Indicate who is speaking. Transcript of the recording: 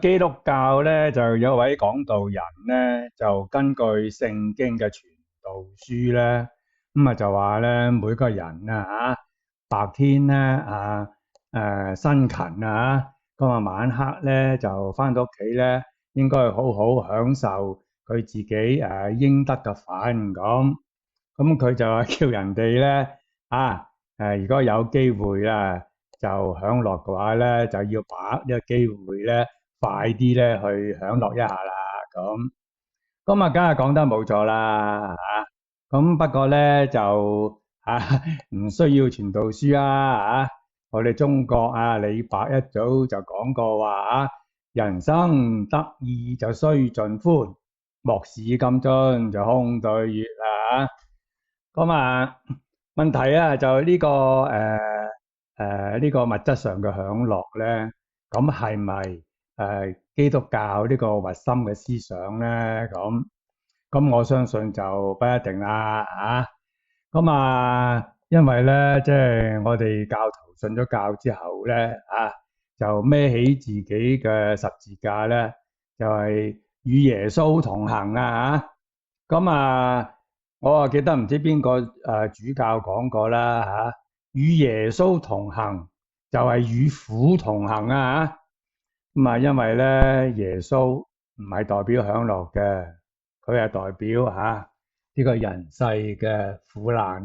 Speaker 1: 基督教咧就有位講道人咧，就根據聖經嘅傳道書咧，就話咧每個人白天咧辛勤晚黑咧就翻到屋企咧，應該好好享受佢自己應得嘅份咁。咁佢就話叫人哋咧如果有機會就享樂嘅話咧，就要把握呢個機會咧，快啲咧去享樂一下啦。咁梗係講得冇錯啦咁不過咧就唔需要傳道書我哋中國李白一早就講過話人生得意就須盡歡，莫使金樽就空對月咁問題就呢個呢個物質上嘅享樂咧，咁係咪基督教呢個核心嘅思想咧？咁我相信就不一定啦因為咧即係我哋教徒信咗教之後咧就孭起自己嘅十字架咧，就係與耶穌同行咁我記得唔知邊個主教講過啦與耶穌同行就係與苦同行因為咧耶穌唔係代表享樂嘅，佢係代表呢個人世嘅苦難